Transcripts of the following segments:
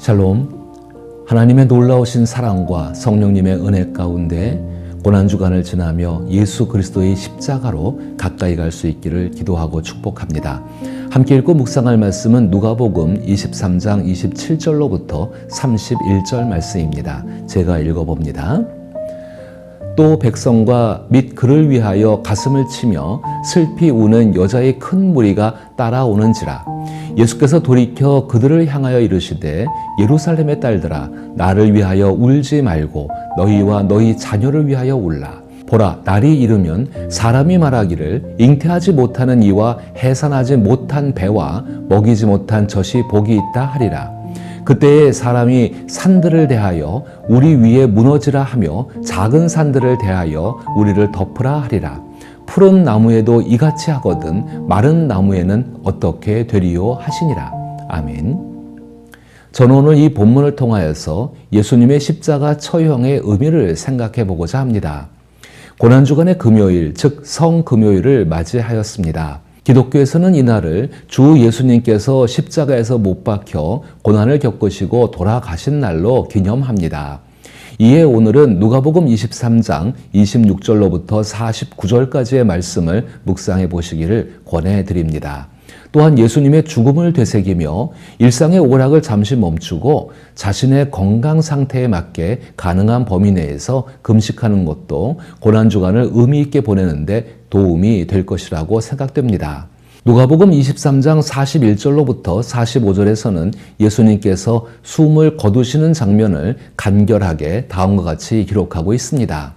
샬롬, 하나님의 놀라우신 사랑과 성령님의 은혜 가운데 고난주간을 지나며 예수 그리스도의 십자가로 가까이 갈 수 있기를 기도하고 축복합니다. 함께 읽고 묵상할 말씀은 누가복음 23장 27절로부터 31절 말씀입니다. 제가 읽어봅니다. 또 백성과 및 그를 위하여 가슴을 치며 슬피 우는 여자의 큰 무리가 따라오는지라. 예수께서 돌이켜 그들을 향하여 이르시되 예루살렘의 딸들아 나를 위하여 울지 말고 너희와 너희 자녀를 위하여 울라. 보라, 날이 이르면 사람이 말하기를 잉태하지 못하는 이와 해산하지 못한 배와 먹이지 못한 젖이 복이 있다 하리라. 그때에 사람이 산들을 대하여 우리 위에 무너지라 하며 작은 산들을 대하여 우리를 덮으라 하리라. 푸른 나무에도 이같이 하거든 마른 나무에는 어떻게 되리요 하시니라. 아멘. 저는 오늘 이 본문을 통하여서 예수님의 십자가 처형의 의미를 생각해 보고자 합니다. 고난주간의 금요일, 즉 성금요일을 맞이하였습니다. 기독교에서는 이날을 주 예수님께서 십자가에서 못 박혀 고난을 겪으시고 돌아가신 날로 기념합니다. 이에 오늘은 누가복음 23장 26절로부터 49절까지의 말씀을 묵상해 보시기를 권해드립니다. 또한 예수님의 죽음을 되새기며 일상의 오락을 잠시 멈추고 자신의 건강 상태에 맞게 가능한 범위 내에서 금식하는 것도 고난주간을 의미 있게 보내는데 도움이 될 것이라고 생각됩니다. 누가복음 23장 41절로부터 45절에서는 예수님께서 숨을 거두시는 장면을 간결하게 다음과 같이 기록하고 있습니다.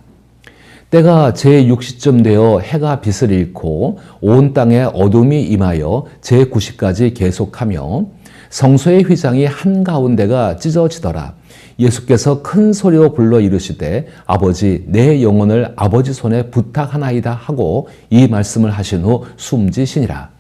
때가 제6시쯤 되어 해가 빛을 잃고 온 땅에 어둠이 임하여 제9시까지 계속하며 성소의 휘장이 한가운데가 찢어지더라. 예수께서 큰 소리로 불러 이르시되 아버지 내 영혼을 아버지 손에 부탁하나이다 하고 이 말씀을 하신 후 숨지시니라.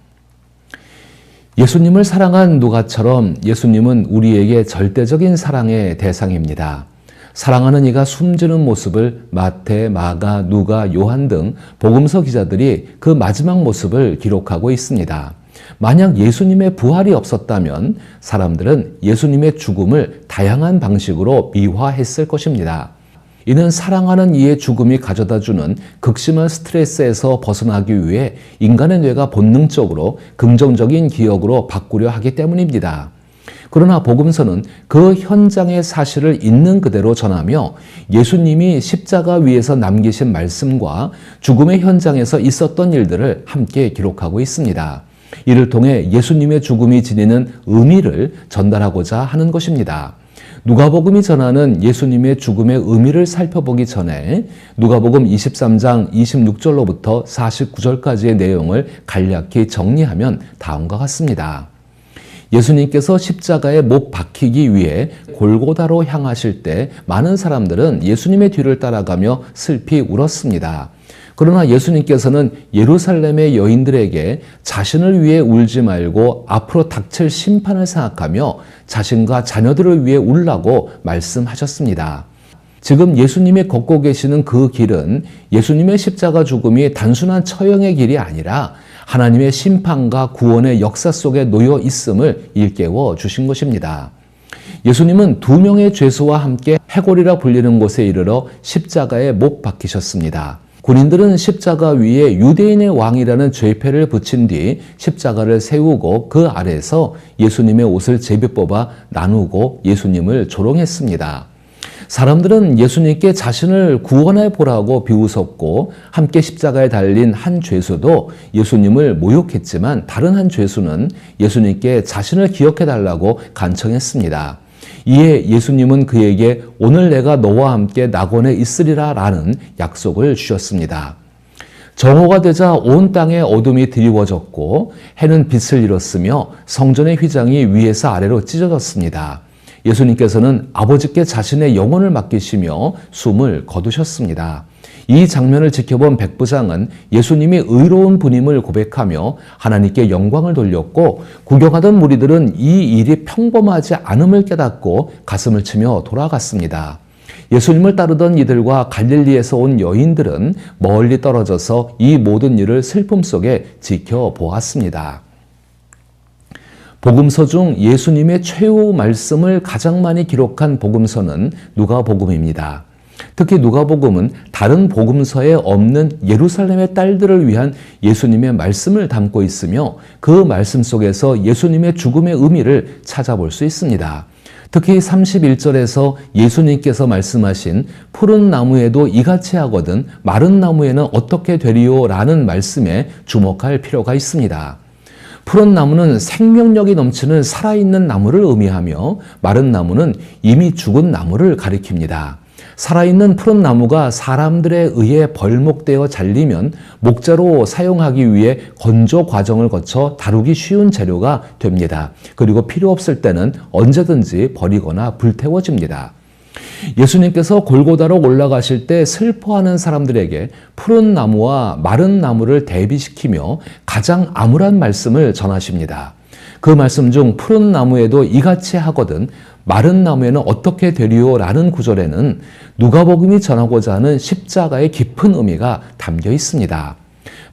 예수님을 사랑한 누가처럼 예수님은 우리에게 절대적인 사랑의 대상입니다. 사랑하는 이가 숨지는 모습을 마태, 마가, 누가, 요한 등 복음서 기자들이 그 마지막 모습을 기록하고 있습니다. 만약 예수님의 부활이 없었다면 사람들은 예수님의 죽음을 다양한 방식으로 미화했을 것입니다. 이는 사랑하는 이의 죽음이 가져다주는 극심한 스트레스에서 벗어나기 위해 인간의 뇌가 본능적으로 긍정적인 기억으로 바꾸려 하기 때문입니다. 그러나 복음서는 그 현장의 사실을 있는 그대로 전하며 예수님이 십자가 위에서 남기신 말씀과 죽음의 현장에서 있었던 일들을 함께 기록하고 있습니다. 이를 통해 예수님의 죽음이 지니는 의미를 전달하고자 하는 것입니다. 누가복음이 전하는 예수님의 죽음의 의미를 살펴보기 전에 누가복음 23장 26절로부터 49절까지의 내용을 간략히 정리하면 다음과 같습니다. 예수님께서 십자가에 못 박히기 위해 골고다로 향하실 때 많은 사람들은 예수님의 뒤를 따라가며 슬피 울었습니다. 그러나 예수님께서는 예루살렘의 여인들에게 자신을 위해 울지 말고 앞으로 닥칠 심판을 생각하며 자신과 자녀들을 위해 울라고 말씀하셨습니다. 지금 예수님이 걷고 계시는 그 길은 예수님의 십자가 죽음이 단순한 처형의 길이 아니라 하나님의 심판과 구원의 역사 속에 놓여 있음을 일깨워 주신 것입니다. 예수님은 두 명의 죄수와 함께 해골이라 불리는 곳에 이르러 십자가에 못 박히셨습니다. 군인들은 십자가 위에 유대인의 왕이라는 죄패를 붙인 뒤 십자가를 세우고 그 아래에서 예수님의 옷을 제비 뽑아 나누고 예수님을 조롱했습니다. 사람들은 예수님께 자신을 구원해 보라고 비웃었고 함께 십자가에 달린 한 죄수도 예수님을 모욕했지만 다른 한 죄수는 예수님께 자신을 기억해 달라고 간청했습니다. 이에 예수님은 그에게 오늘 내가 너와 함께 낙원에 있으리라 라는 약속을 주셨습니다. 정오가 되자 온 땅에 어둠이 드리워졌고 해는 빛을 잃었으며 성전의 휘장이 위에서 아래로 찢어졌습니다. 예수님께서는 아버지께 자신의 영혼을 맡기시며 숨을 거두셨습니다. 이 장면을 지켜본 백부장은 예수님이 의로운 분임을 고백하며 하나님께 영광을 돌렸고 구경하던 무리들은 이 일이 평범하지 않음을 깨닫고 가슴을 치며 돌아갔습니다. 예수님을 따르던 이들과 갈릴리에서 온 여인들은 멀리 떨어져서 이 모든 일을 슬픔 속에 지켜보았습니다. 복음서 중 예수님의 최후 말씀을 가장 많이 기록한 복음서는 누가복음입니다. 특히 누가복음은 다른 복음서에 없는 예루살렘의 딸들을 위한 예수님의 말씀을 담고 있으며 그 말씀 속에서 예수님의 죽음의 의미를 찾아볼 수 있습니다. 특히 31절에서 예수님께서 말씀하신 푸른 나무에도 이같이 하거든 마른 나무에는 어떻게 되리요? 라는 말씀에 주목할 필요가 있습니다. 푸른 나무는 생명력이 넘치는 살아있는 나무를 의미하며 마른 나무는 이미 죽은 나무를 가리킵니다. 살아있는 푸른 나무가 사람들에 의해 벌목되어 잘리면 목재로 사용하기 위해 건조 과정을 거쳐 다루기 쉬운 재료가 됩니다. 그리고 필요 없을 때는 언제든지 버리거나 불태워집니다. 예수님께서 골고다로 올라가실 때 슬퍼하는 사람들에게 푸른 나무와 마른 나무를 대비시키며 가장 암울한 말씀을 전하십니다. 그 말씀 중 푸른 나무에도 이같이 하거든 마른 나무에는 어떻게 되리요? 라는 구절에는 누가복음이 전하고자 하는 십자가의 깊은 의미가 담겨 있습니다.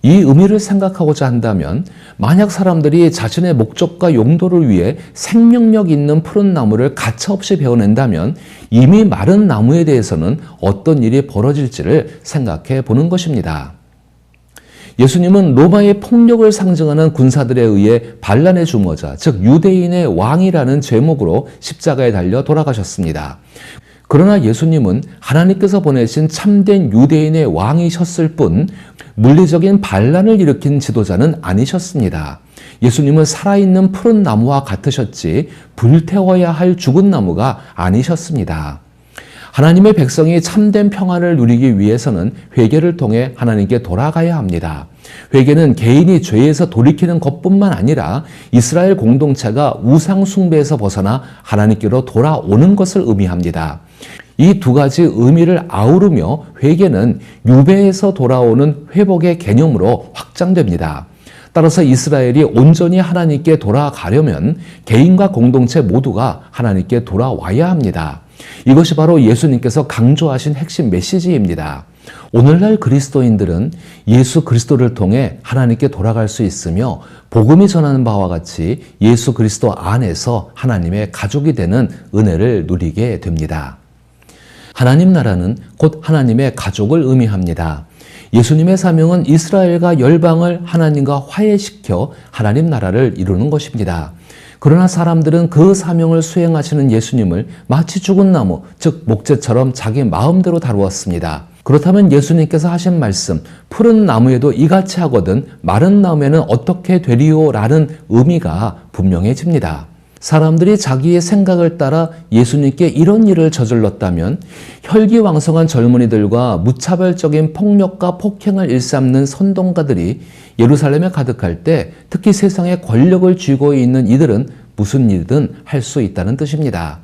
이 의미를 생각하고자 한다면 만약 사람들이 자신의 목적과 용도를 위해 생명력 있는 푸른 나무를 가차없이 베어낸다면 이미 마른 나무에 대해서는 어떤 일이 벌어질지를 생각해 보는 것입니다. 예수님은 로마의 폭력을 상징하는 군사들에 의해 반란의 주모자, 즉 유대인의 왕이라는 제목으로 십자가에 달려 돌아가셨습니다. 그러나 예수님은 하나님께서 보내신 참된 유대인의 왕이셨을 뿐 물리적인 반란을 일으킨 지도자는 아니셨습니다. 예수님은 살아있는 푸른 나무와 같으셨지 불태워야 할 죽은 나무가 아니셨습니다. 하나님의 백성이 참된 평안을 누리기 위해서는 회개를 통해 하나님께 돌아가야 합니다. 회개는 개인이 죄에서 돌이키는 것뿐만 아니라 이스라엘 공동체가 우상 숭배에서 벗어나 하나님께로 돌아오는 것을 의미합니다. 이 두 가지 의미를 아우르며 회개는 유배에서 돌아오는 회복의 개념으로 확장됩니다. 따라서 이스라엘이 온전히 하나님께 돌아가려면 개인과 공동체 모두가 하나님께 돌아와야 합니다. 이것이 바로 예수님께서 강조하신 핵심 메시지입니다. 오늘날 그리스도인들은 예수 그리스도를 통해 하나님께 돌아갈 수 있으며 복음이 전하는 바와 같이 예수 그리스도 안에서 하나님의 가족이 되는 은혜를 누리게 됩니다. 하나님 나라는 곧 하나님의 가족을 의미합니다. 예수님의 사명은 이스라엘과 열방을 하나님과 화해시켜 하나님 나라를 이루는 것입니다. 그러나 사람들은 그 사명을 수행하시는 예수님을 마치 죽은 나무, 즉 목재처럼 자기 마음대로 다루었습니다. 그렇다면 예수님께서 하신 말씀, 푸른 나무에도 이같이 하거든 마른 나무에는 어떻게 되리요? 라는 의미가 분명해집니다. 사람들이 자기의 생각을 따라 예수님께 이런 일을 저질렀다면 혈기왕성한 젊은이들과 무차별적인 폭력과 폭행을 일삼는 선동가들이 예루살렘에 가득할 때 특히 세상에 권력을 쥐고 있는 이들은 무슨 일이든 할 수 있다는 뜻입니다.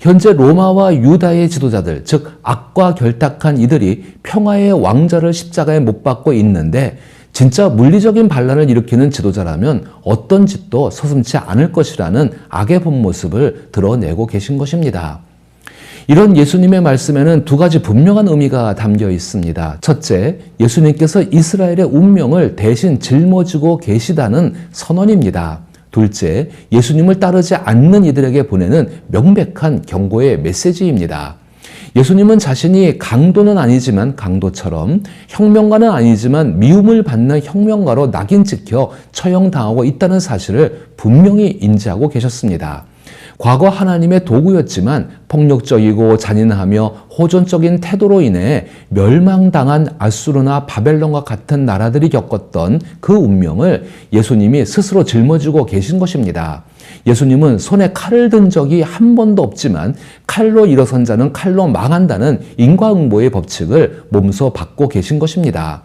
현재 로마와 유다의 지도자들, 즉 악과 결탁한 이들이 평화의 왕자를 십자가에 못 박고 있는데 진짜 물리적인 반란을 일으키는 지도자라면 어떤 짓도 서슴지 않을 것이라는 악의 본 모습을 드러내고 계신 것입니다. 이런 예수님의 말씀에는 두 가지 분명한 의미가 담겨 있습니다. 첫째, 예수님께서 이스라엘의 운명을 대신 짊어지고 계시다는 선언입니다. 둘째, 예수님을 따르지 않는 이들에게 보내는 명백한 경고의 메시지입니다. 예수님은 자신이 강도는 아니지만 강도처럼 혁명가는 아니지만 미움을 받는 혁명가로 낙인 찍혀 처형당하고 있다는 사실을 분명히 인지하고 계셨습니다. 과거 하나님의 도구였지만 폭력적이고 잔인하며 호전적인 태도로 인해 멸망당한 아수르나 바벨론과 같은 나라들이 겪었던 그 운명을 예수님이 스스로 짊어지고 계신 것입니다. 예수님은 손에 칼을 든 적이 한 번도 없지만 칼로 일어선 자는 칼로 망한다는 인과응보의 법칙을 몸소 받고 계신 것입니다.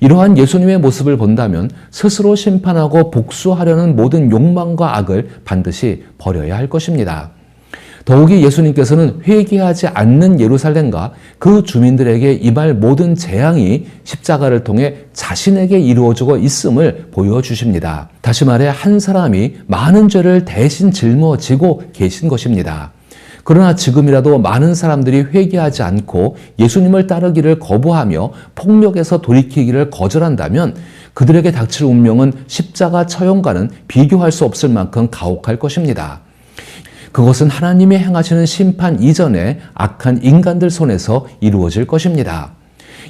이러한 예수님의 모습을 본다면 스스로 심판하고 복수하려는 모든 욕망과 악을 반드시 버려야 할 것입니다. 더욱이 예수님께서는 회개하지 않는 예루살렘과 그 주민들에게 임할 모든 재앙이 십자가를 통해 자신에게 이루어지고 있음을 보여주십니다. 다시 말해 한 사람이 많은 죄를 대신 짊어지고 계신 것입니다. 그러나 지금이라도 많은 사람들이 회개하지 않고 예수님을 따르기를 거부하며 폭력에서 돌이키기를 거절한다면 그들에게 닥칠 운명은 십자가 처형과는 비교할 수 없을 만큼 가혹할 것입니다. 그것은 하나님이 행하시는 심판 이전에 악한 인간들 손에서 이루어질 것입니다.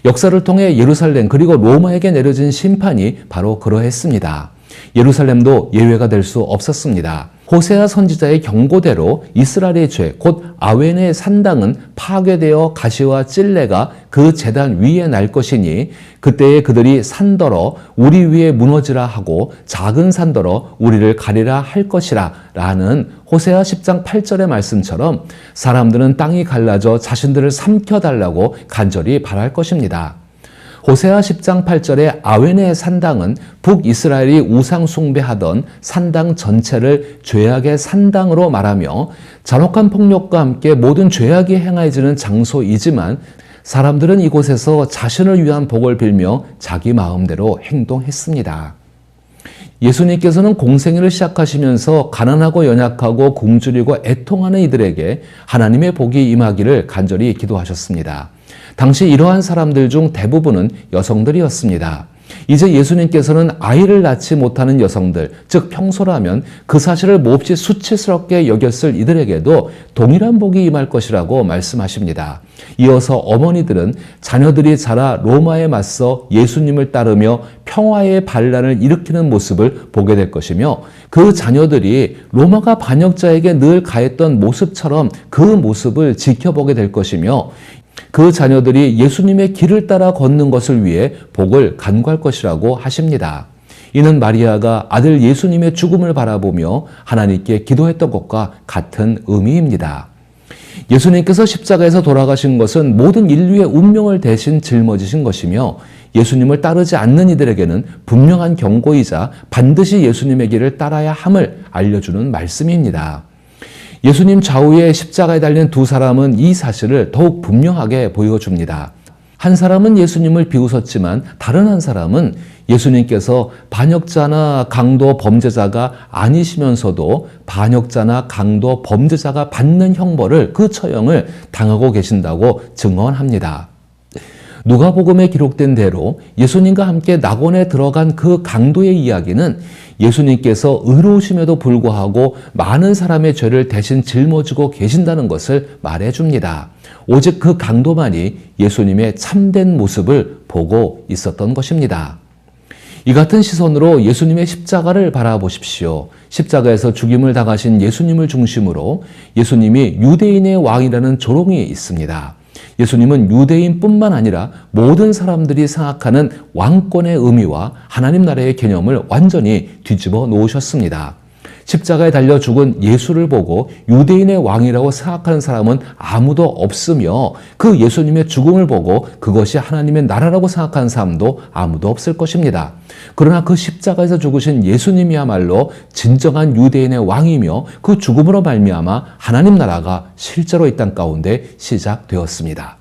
역사를 통해 예루살렘 그리고 로마에게 내려진 심판이 바로 그러했습니다. 예루살렘도 예외가 될 수 없었습니다. 호세아 선지자의 경고대로 이스라엘의 죄, 곧 아웬의 산당은 파괴되어 가시와 찔레가 그 제단 위에 날 것이니 그때에 그들이 산더러 우리 위에 무너지라 하고 작은 산더러 우리를 가리라 할 것이라 라는 호세아 10장 8절의 말씀처럼 사람들은 땅이 갈라져 자신들을 삼켜달라고 간절히 바랄 것입니다. 호세아 10장 8절의 아웬의 산당은 북이스라엘이 우상 숭배하던 산당 전체를 죄악의 산당으로 말하며 잔혹한 폭력과 함께 모든 죄악이 행해지는 장소이지만 사람들은 이곳에서 자신을 위한 복을 빌며 자기 마음대로 행동했습니다. 예수님께서는 공생애를 시작하시면서 가난하고 연약하고 굶주리고 애통하는 이들에게 하나님의 복이 임하기를 간절히 기도하셨습니다. 당시 이러한 사람들 중 대부분은 여성들이었습니다. 이제 예수님께서는 아이를 낳지 못하는 여성들, 즉 평소라면 그 사실을 몹시 수치스럽게 여겼을 이들에게도 동일한 복이 임할 것이라고 말씀하십니다. 이어서 어머니들은 자녀들이 자라 로마에 맞서 예수님을 따르며 평화의 반란을 일으키는 모습을 보게 될 것이며 그 자녀들이 로마가 반역자에게 늘 가했던 모습처럼 그 모습을 지켜보게 될 것이며 그 자녀들이 예수님의 길을 따라 걷는 것을 위해 복을 간구할 것이라고 하십니다. 이는 마리아가 아들 예수님의 죽음을 바라보며 하나님께 기도했던 것과 같은 의미입니다. 예수님께서 십자가에서 돌아가신 것은 모든 인류의 운명을 대신 짊어지신 것이며 예수님을 따르지 않는 이들에게는 분명한 경고이자 반드시 예수님의 길을 따라야 함을 알려주는 말씀입니다. 예수님 좌우에 십자가에 달린 두 사람은 이 사실을 더욱 분명하게 보여줍니다. 한 사람은 예수님을 비웃었지만 다른 한 사람은 예수님께서 반역자나 강도 범죄자가 아니시면서도 반역자나 강도 범죄자가 받는 형벌을 그 처형을 당하고 계신다고 증언합니다. 누가복음에 기록된 대로 예수님과 함께 낙원에 들어간 그 강도의 이야기는 예수님께서 의로우심에도 불구하고 많은 사람의 죄를 대신 짊어지고 계신다는 것을 말해줍니다. 오직 그 강도만이 예수님의 참된 모습을 보고 있었던 것입니다. 이 같은 시선으로 예수님의 십자가를 바라보십시오. 십자가에서 죽임을 당하신 예수님을 중심으로 예수님이 유대인의 왕이라는 조롱이 있습니다. 예수님은 유대인뿐만 아니라 모든 사람들이 생각하는 왕권의 의미와 하나님 나라의 개념을 완전히 뒤집어 놓으셨습니다. 십자가에 달려 죽은 예수를 보고 유대인의 왕이라고 생각하는 사람은 아무도 없으며 그 예수님의 죽음을 보고 그것이 하나님의 나라라고 생각하는 사람도 아무도 없을 것입니다. 그러나 그 십자가에서 죽으신 예수님이야말로 진정한 유대인의 왕이며 그 죽음으로 말미암아 하나님 나라가 실제로 이 땅 가운데 시작되었습니다.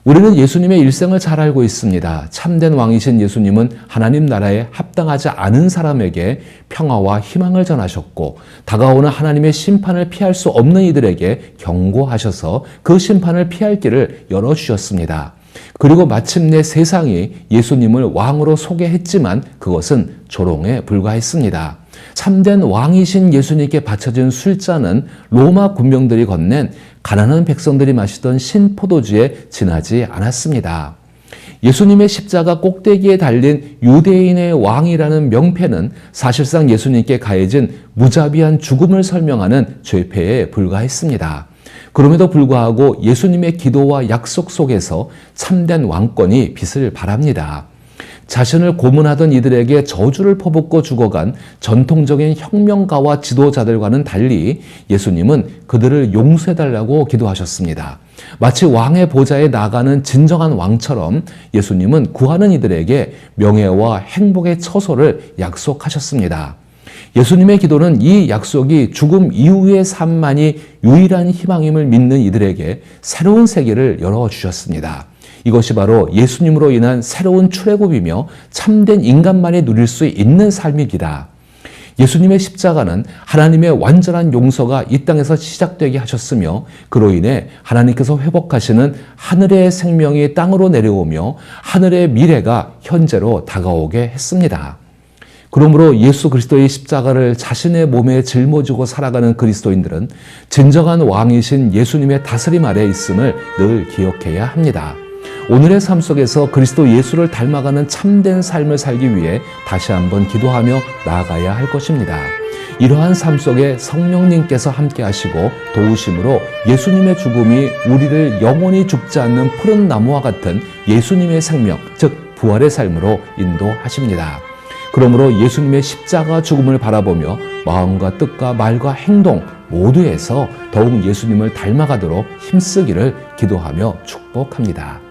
우리는 예수님의 일생을 잘 알고 있습니다. 참된 왕이신 예수님은 하나님 나라에 합당하지 않은 사람에게 평화와 희망을 전하셨고 다가오는 하나님의 심판을 피할 수 없는 이들에게 경고하셔서 그 심판을 피할 길을 열어주셨습니다. 그리고 마침내 세상이 예수님을 왕으로 소개했지만 그것은 조롱에 불과했습니다. 참된 왕이신 예수님께 바쳐진 술잔은 로마 군병들이 건넨 가난한 백성들이 마시던 신포도주에 지나지 않았습니다. 예수님의 십자가 꼭대기에 달린 유대인의 왕이라는 명패는 사실상 예수님께 가해진 무자비한 죽음을 설명하는 죄패에 불과했습니다. 그럼에도 불구하고 예수님의 기도와 약속 속에서 참된 왕권이 빛을 발합니다. 자신을 고문하던 이들에게 저주를 퍼붓고 죽어간 전통적인 혁명가와 지도자들과는 달리 예수님은 그들을 용서해달라고 기도하셨습니다. 마치 왕의 보좌에 나가는 진정한 왕처럼 예수님은 구하는 이들에게 명예와 행복의 처소를 약속하셨습니다. 예수님의 기도는 이 약속이 죽음 이후의 삶만이 유일한 희망임을 믿는 이들에게 새로운 세계를 열어주셨습니다. 이것이 바로 예수님으로 인한 새로운 출애굽이며 참된 인간만이 누릴 수 있는 삶이기다. 예수님의 십자가는 하나님의 완전한 용서가 이 땅에서 시작되게 하셨으며 그로 인해 하나님께서 회복하시는 하늘의 생명이 땅으로 내려오며 하늘의 미래가 현재로 다가오게 했습니다. 그러므로 예수 그리스도의 십자가를 자신의 몸에 짊어지고 살아가는 그리스도인들은 진정한 왕이신 예수님의 다스림 아래 있음을 늘 기억해야 합니다. 오늘의 삶 속에서 그리스도 예수를 닮아가는 참된 삶을 살기 위해 다시 한번 기도하며 나아가야 할 것입니다. 이러한 삶 속에 성령님께서 함께 하시고 도우심으로 예수님의 죽음이 우리를 영원히 죽지 않는 푸른 나무와 같은 예수님의 생명, 즉 부활의 삶으로 인도하십니다. 그러므로 예수님의 십자가 죽음을 바라보며 마음과 뜻과 말과 행동 모두에서 더욱 예수님을 닮아가도록 힘쓰기를 기도하며 축복합니다.